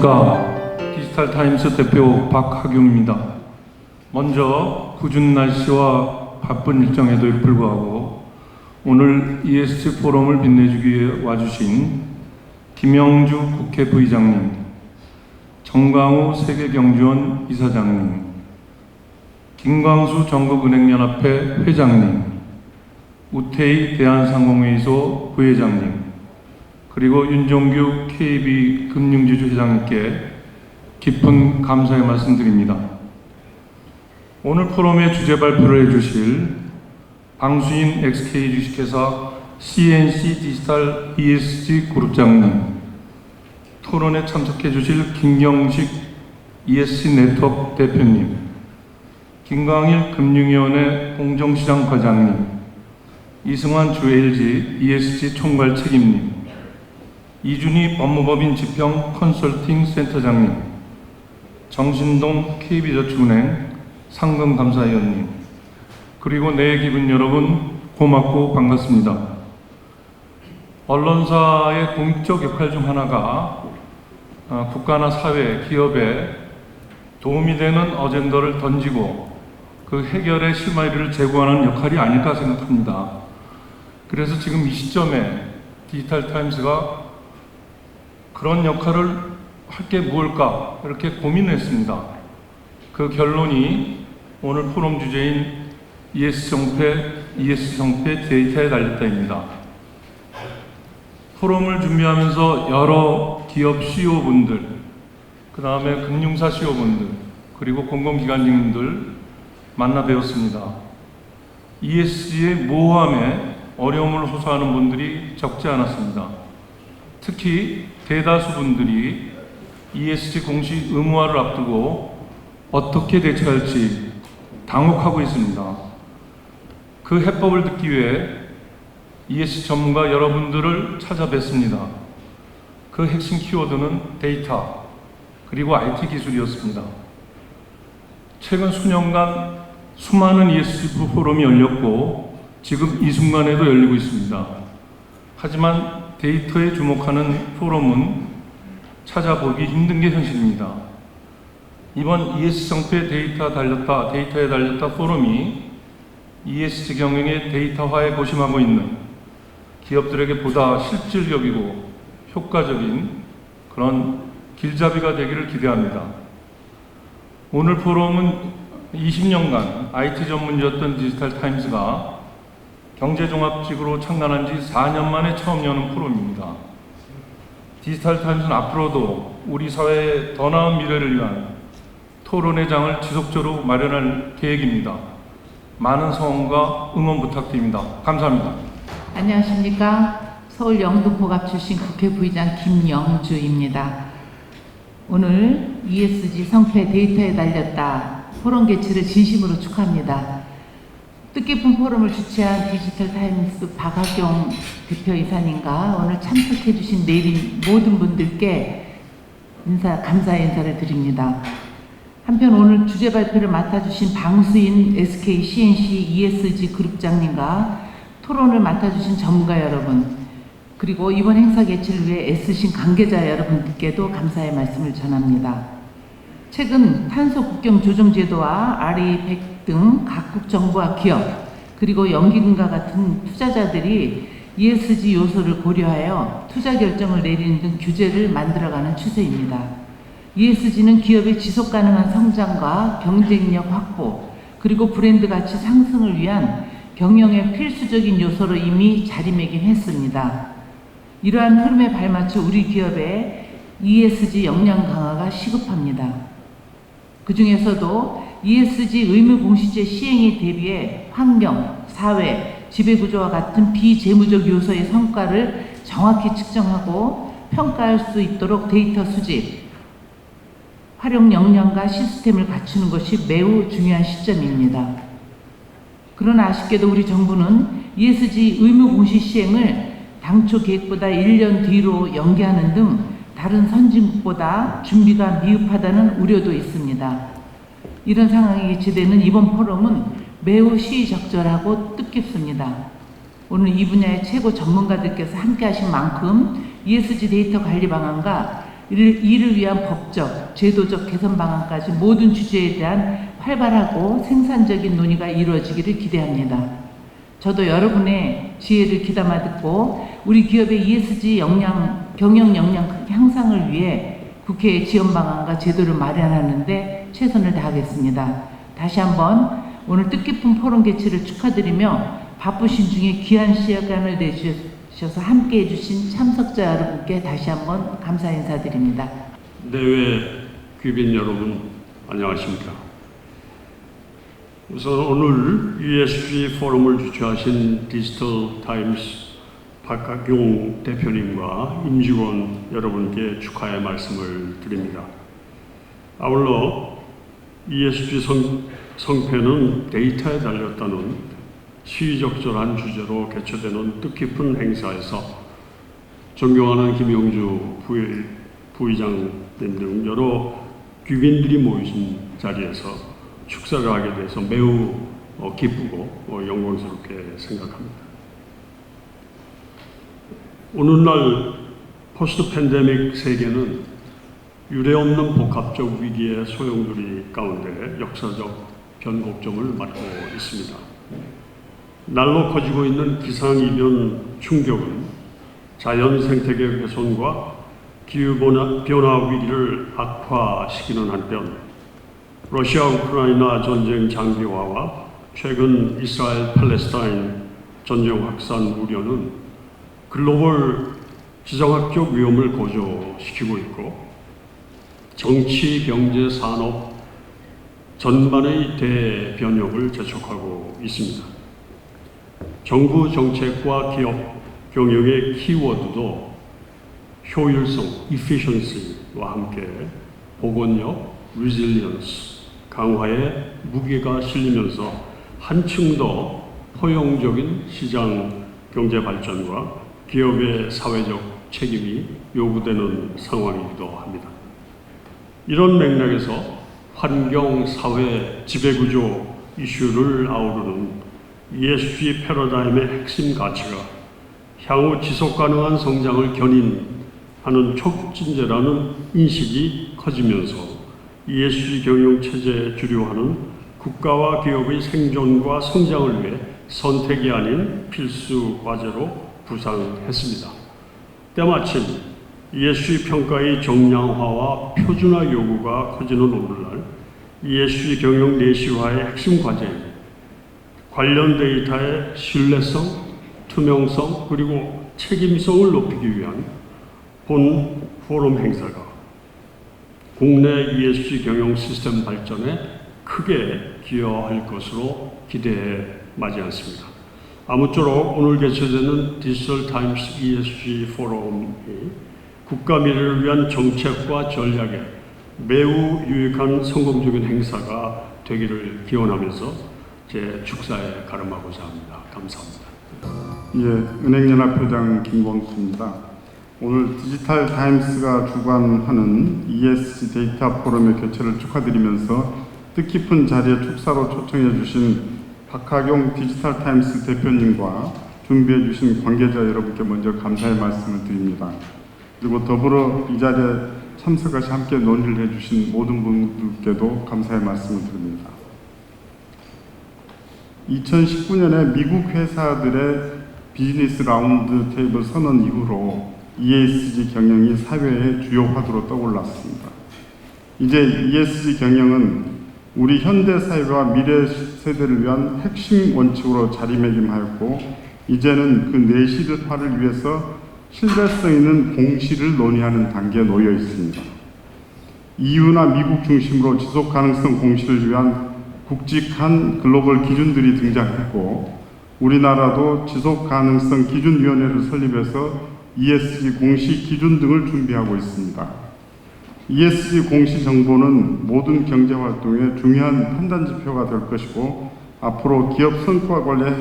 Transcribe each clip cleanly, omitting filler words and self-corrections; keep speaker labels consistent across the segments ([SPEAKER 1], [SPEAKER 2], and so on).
[SPEAKER 1] 안녕하십니까. 디지털타임스 대표 박하경입니다. 먼저 궂은 날씨와 바쁜 일정에도 불구하고 오늘 ESG 포럼을 빛내주기 위해 와주신 김영주 국회 부의장님, 정광우 세계경주원 이사장님, 김광수 전국은행연합회 회장님, 우태희 대한상공회의소 부회장님, 그리고 윤종규 KB금융지주 회장님께 깊은 감사의 말씀드립니다. 오늘 포럼의 주제 발표를 해주실 방수인 SK주식회사 CNC 디지털 ESG 그룹장님, 토론에 참석해 주실 김경식 ESG 네트워크 대표님, 김광일 금융위원회 공정시장 과장님, 이승환 주 LG ESG 총괄 책임님, 이준희 법무법인 지평 컨설팅 센터장님, 정신동 KB저축은행 상금감사위원님, 그리고 내 기분 여러분 고맙고 반갑습니다. 언론사의 공익적 역할 중 하나가 국가나 사회, 기업에 도움이 되는 어젠더를 던지고 그 해결의 실마리를 제공하는 역할이 아닐까 생각합니다. 그래서 지금 이 시점에 디지털타임스가 그런 역할을 할 게 무엇일까 이렇게 고민했습니다. 그 결론이 오늘 포럼 주제인 ESG 정패 데이터에 달렸다입니다. 포럼을 준비하면서 여러 기업 CEO분들, 그 다음에 금융사 CEO분들, 그리고 공공기관님들 만나 뵈었습니다. ESG의 모호함에 어려움을 호소하는 분들이 적지 않았습니다. 특히 대다수 분들이 ESG 공시 의무화를 앞두고 어떻게 대처할지 당혹하고 있습니다. 그 해법을 듣기 위해 ESG 전문가 여러분들을 찾아뵀습니다. 그 핵심 키워드는 데이터 그리고 IT 기술이었습니다. 최근 수년간 수많은 ESG 포럼이 열렸고 지금 이 순간에도 열리고 있습니다. 하지만 데이터에 주목하는 포럼은 찾아보기 힘든 게 현실입니다. 이번 ESG 정패 데이터에 달렸다 포럼이 ESG 경영의 데이터화에 고심하고 있는 기업들에게 보다 실질적이고 효과적인 그런 길잡이가 되기를 기대합니다. 오늘 포럼은 20년간 IT 전문지였던 디지털타임스가 경제종합직으로 창단한 지 4년 만에 처음 여는 포럼입니다. 디지털타임스는 앞으로도 우리 사회의 더 나은 미래를 위한 토론의 장을 지속적으로 마련할 계획입니다. 많은 성원과 응원 부탁드립니다. 감사합니다.
[SPEAKER 2] 안녕하십니까. 서울 영등포갑 출신 국회 부의장 김영주입니다. 오늘 ESG 성패 데이터에 달렸다 포럼 개최를 진심으로 축하합니다. 뜻깊은 포럼을 주최한 디지털타임스 박하경 대표이사님과 오늘 참석해 주신 내린 모든 분들께 감사의 인사를 드립니다. 한편 오늘 주제 발표를 맡아주신 방수인 SK CNC ESG 그룹장님과 토론을 맡아주신 전문가 여러분, 그리고 이번 행사 개최를 위해 애쓰신 관계자 여러분들께도 감사의 말씀을 전합니다. 최근 탄소 국경 조정 제도와 RE100 등 각국 정부와 기업, 그리고 연기금과 같은 투자자들이 ESG 요소를 고려하여 투자 결정을 내리는 등 규제를 만들어가는 추세입니다. ESG는 기업의 지속가능한 성장과 경쟁력 확보, 그리고 브랜드 가치 상승을 위한 경영의 필수적인 요소로 이미 자리매김했습니다. 이러한 흐름에 발맞춰 우리 기업의 ESG 역량 강화가 시급합니다. 그 중에서도 ESG 의무 공시제 시행에 대비해 환경, 사회, 지배구조와 같은 비재무적 요소의 성과를 정확히 측정하고 평가할 수 있도록 데이터 수집, 활용 역량과 시스템을 갖추는 것이 매우 중요한 시점입니다. 그러나 아쉽게도 우리 정부는 ESG 의무 공시 시행을 당초 계획보다 1년 뒤로 연기하는 등 다른 선진국보다 준비가 미흡하다는 우려도 있습니다. 이런 상황이 개최되는 이번 포럼은 매우 시의적절하고 뜻깊습니다. 오늘 이 분야의 최고 전문가들께서 함께 하신 만큼 ESG 데이터 관리 방안과 이를 위한 법적, 제도적 개선 방안까지 모든 주제에 대한 활발하고 생산적인 논의가 이루어지기를 기대합니다. 저도 여러분의 지혜를 귀담아 듣고 우리 기업의 ESG 경영 역량 향상을 위해 국회의 지원 방안과 제도를 마련하는 데 최선을 다하겠습니다. 다시 한번 오늘 뜻깊은 포럼 개최를 축하드리며 바쁘신 중에 귀한 시간을 내주셔서 함께해 주신 참석자 여러분께 다시 한번 감사 인사드립니다.
[SPEAKER 3] 내외 귀빈 여러분 안녕하십니까. 우선 오늘 ESG 포럼을 주최하신 디지털 타임스 박학용 대표님과 임직원 여러분께 축하의 말씀을 드립니다. 아울러 ESG 성패는 데이터에 달렸다는 시의적절한 주제로 개최되는 뜻깊은 행사에서 존경하는 김영주 부의장님 등 여러 귀빈들이 모이신 자리에서 축사를 하게 돼서 매우 기쁘고 영광스럽게 생각합니다. 오늘날 포스트 팬데믹 세계는 유례없는 복합적 위기의 소용돌이 가운데 역사적 변곡점을 맞고 있습니다. 날로 커지고 있는 기상이변 충격은 자연 생태계 훼손과 기후변화 위기를 악화시키는 한편 러시아 우크라이나 전쟁 장기화와 최근 이스라엘 팔레스타인 전쟁 확산 우려는 글로벌 지정학적 위험을 고조시키고 있고 정치, 경제, 산업 전반의 대변혁을 재촉하고 있습니다. 정부 정책과 기업 경영의 키워드도 효율성, efficiency와 함께 복원력, resilience, 강화에 무게가 실리면서 한층 더 포용적인 시장 경제 발전과 기업의 사회적 책임이 요구되는 상황이기도 합니다. 이런 맥락에서 환경, 사회, 지배구조 이슈를 아우르는 ESG 패러다임의 핵심 가치가 향후 지속가능한 성장을 견인하는 촉진제라는 인식이 커지면서 ESG 경영체제에 주류하는 국가와 기업의 생존과 성장을 위해 선택이 아닌 필수 과제로 부상했습니다. 때마침 ESG 평가의 정량화와 표준화 요구가 커지는 오늘날 ESG 경영 내시화의 핵심 과제인 관련 데이터의 신뢰성, 투명성 그리고 책임성을 높이기 위한 본 포럼 행사가 국내 ESG 경영 시스템 발전에 크게 기여할 것으로 기대해 마지 않습니다. 아무쪼록 오늘 개최되는 디지털 타임스 ESG 포럼이 국가 미래를 위한 정책과 전략에 매우 유익한 성공적인 행사가 되기를 기원하면서 제 축사에 가름하고자 합니다. 감사합니다.
[SPEAKER 4] 예, 은행연합회장 김광수입니다. 오늘 디지털 타임스가 주관하는 ESG 데이터 포럼의 개최를 축하드리면서 뜻깊은 자리에 축사로 초청해 주신 박학용 디지털 타임스 대표님과 준비해 주신 관계자 여러분께 먼저 감사의 말씀을 드립니다. 그리고 더불어 이 자리에 참석하시 함께 논의를 해주신 모든 분들께도 감사의 말씀을 드립니다. 2019년에 미국 회사들의 비즈니스 라운드 테이블 선언 이후로 ESG 경영이 사회의 주요 화두로 떠올랐습니다. 이제 ESG 경영은 우리 현대 사회와 미래 세대를 위한 핵심 원칙으로 자리매김하였고 이제는 그 내실화를 위해서 신뢰성 있는 공시를 논의하는 단계에 놓여 있습니다. EU나 미국 중심으로 지속가능성 공시를 위한 굵직한 글로벌 기준들이 등장했고 우리나라도 지속가능성 기준위원회를 설립해서 ESG 공시 기준 등을 준비하고 있습니다. ESG 공시 정보는 모든 경제활동의 중요한 판단 지표가 될 것이고 앞으로 기업 성과 관리의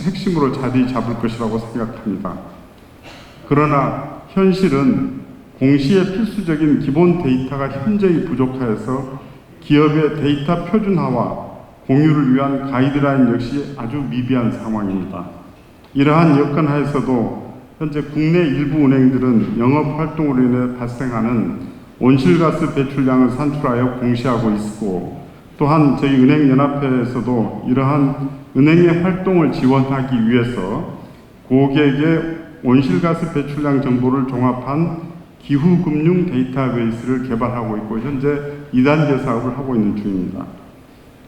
[SPEAKER 4] 핵심으로 자리 잡을 것이라고 생각합니다. 그러나 현실은 공시의 필수적인 기본 데이터가 현저히 부족하여서 기업의 데이터 표준화와 공유를 위한 가이드라인 역시 아주 미비한 상황입니다. 이러한 여건 하에서도 현재 국내 일부 은행들은 영업활동으로 인해 발생하는 온실가스 배출량을 산출하여 공시하고 있고, 또한 저희 은행연합회에서도 이러한 은행의 활동을 지원하기 위해서 고객의 온실가스 배출량 정보를 종합한 기후금융 데이터베이스를 개발하고 있고 현재 2단계 사업을 하고 있는 중입니다.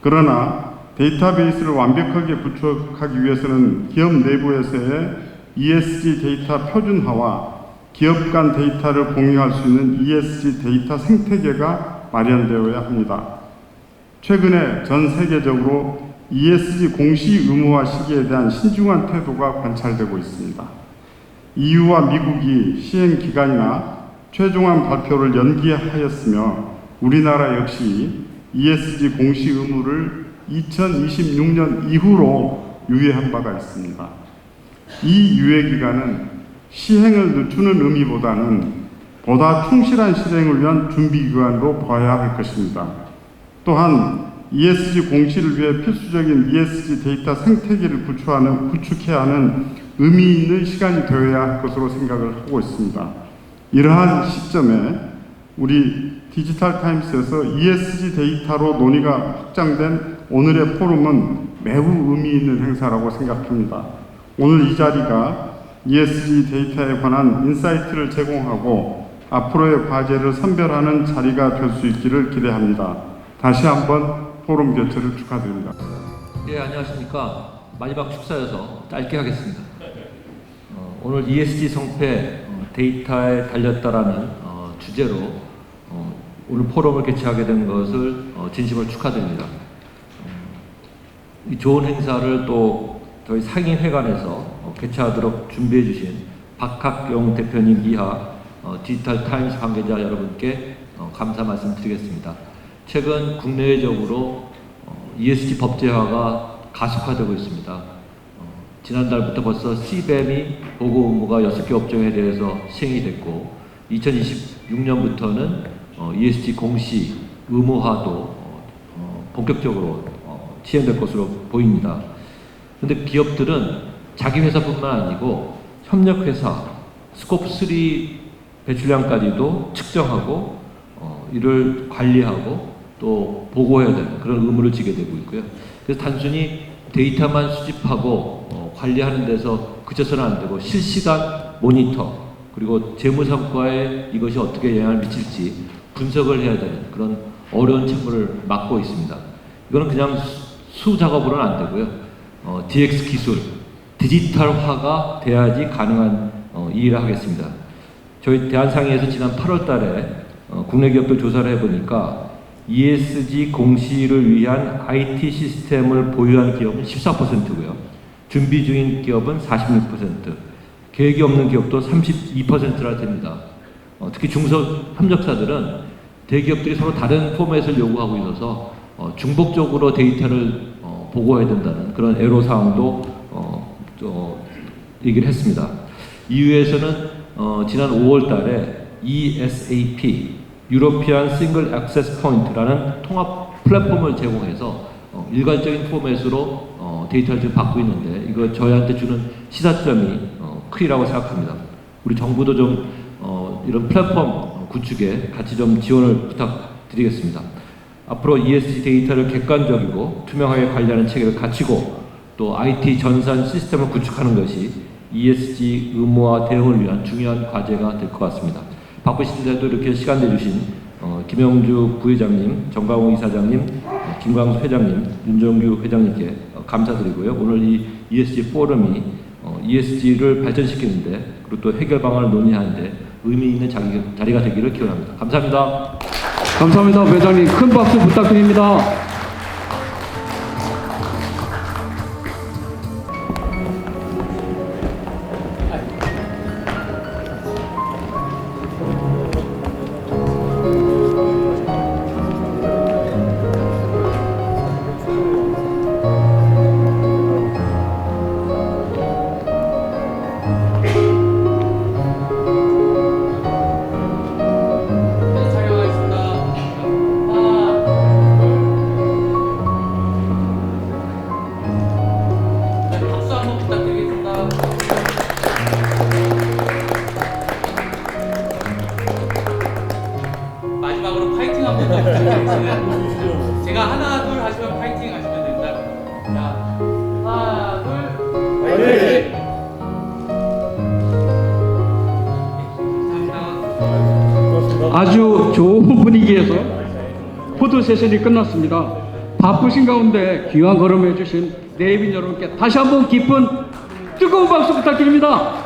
[SPEAKER 4] 그러나 데이터베이스를 완벽하게 구축하기 위해서는 기업 내부에서의 ESG 데이터 표준화와 기업 간 데이터를 공유할 수 있는 ESG 데이터 생태계가 마련되어야 합니다. 최근에 전 세계적으로 ESG 공시 의무화 시기에 대한 신중한 태도가 관찰되고 있습니다. EU와 미국이 시행 기간이나 최종안 발표를 연기하였으며 우리나라 역시 ESG 공시 의무를 2026년 이후로 유예한 바가 있습니다. 이 유예 기간은 시행을 늦추는 의미보다는 보다 충실한 실행을 위한 준비 기간으로 봐야 할 것입니다. 또한 ESG 공시를 위해 필수적인 ESG 데이터 생태계를 구축해야 하는 의미 있는 시간이 되어야 할 것으로 생각을 하고 있습니다. 이러한 시점에 우리 디지털 타임스에서 ESG 데이터로 논의가 확장된 오늘의 포럼은 매우 의미 있는 행사라고 생각합니다. 오늘 이 자리가 ESG 데이터에 관한 인사이트를 제공하고 앞으로의 과제를 선별하는 자리가 될 수 있기를 기대합니다. 다시 한번 포럼 개최를 축하드립니다.
[SPEAKER 5] 예, 안녕하십니까. 마지막 축사여서 짧게 하겠습니다. 오늘 ESG 성패 데이터에 달렸다라는 주제로 오늘 포럼을 개최하게 된 것을 진심으로 축하드립니다. 이 좋은 행사를 또 저희 상임회관에서 개최하도록 준비해 주신 박학용 대표님 이하 디지털 타임스 관계자 여러분께 감사 말씀드리겠습니다. 최근 국내적으로 ESG 법제화가 가속화되고 있습니다. 지난달부터 벌써 CBAM이 보고 의무가 6개 업종에 대해서 시행이 됐고 2026년부터는 ESG 공시 의무화도 본격적으로 시행될 것으로 보입니다. 그런데 기업들은 자기 회사뿐만 아니고 협력회사, 스코프3 배출량까지도 측정하고 이를 관리하고 또 보고해야 되는 그런 의무를 지게 되고 있고요. 그래서 단순히 데이터만 수집하고 관리하는 데서 그쳐서는 안 되고 실시간 모니터 그리고 재무 성과에 이것이 어떻게 영향을 미칠지 분석을 해야 되는 그런 어려운 책무를 맡고 있습니다. 이거는 그냥 수 작업으로는 안 되고요. DX 기술, 디지털화가 돼야지 가능한 일을 하겠습니다. 저희 대한상의에서 지난 8월 달에 국내 기업들 조사를 해보니까 ESG 공시를 위한 IT 시스템을 보유한 기업은 14%고요. 준비 중인 기업은 46%, 계획이 없는 기업도 32%나 됩니다. 특히 중소협력사들은 대기업들이 서로 다른 포맷을 요구하고 있어서 중복적으로 데이터를 보고해야 된다는 그런 애로사항도 얘기를 했습니다. EU에서는 지난 5월 달에 ESAP, 유로피안 싱글 액세스 포인트라는 통합 플랫폼을 제공해서 일괄적인 포맷으로 데이터를 지금 받고 있는데 이거 저희한테 주는 시사점이 크리라고 생각합니다. 우리 정부도 좀 이런 플랫폼 구축에 같이 좀 지원을 부탁드리겠습니다. 앞으로 ESG 데이터를 객관적이고 투명하게 관리하는 체계를 갖추고 또 IT 전산 시스템을 구축하는 것이 ESG 의무화 대응을 위한 중요한 과제가 될 것 같습니다. 바쁘신데도 이렇게 시간 내주신 김영주 부회장님, 정강호 이사장님, 김광수 회장님, 윤정규 회장님께 감사드리고요. 오늘 이 ESG 포럼이 ESG를 발전시키는데 그리고 또 해결 방안을 논의하는데 의미 있는 자리가 되기를 기원합니다. 감사합니다.
[SPEAKER 6] 감사합니다. 회장님 큰 박수 부탁드립니다.
[SPEAKER 7] 제가 하나 둘 하시면 파이팅 하시면 됩니다. 자, 하나 둘 파이팅. 감사합니다.
[SPEAKER 6] 아주 좋은 분위기에서 포토 세션이 끝났습니다. 바쁘신 가운데 귀한 걸음해 주신 내빈 여러분께 다시 한번 깊은 뜨거운 박수 부탁드립니다.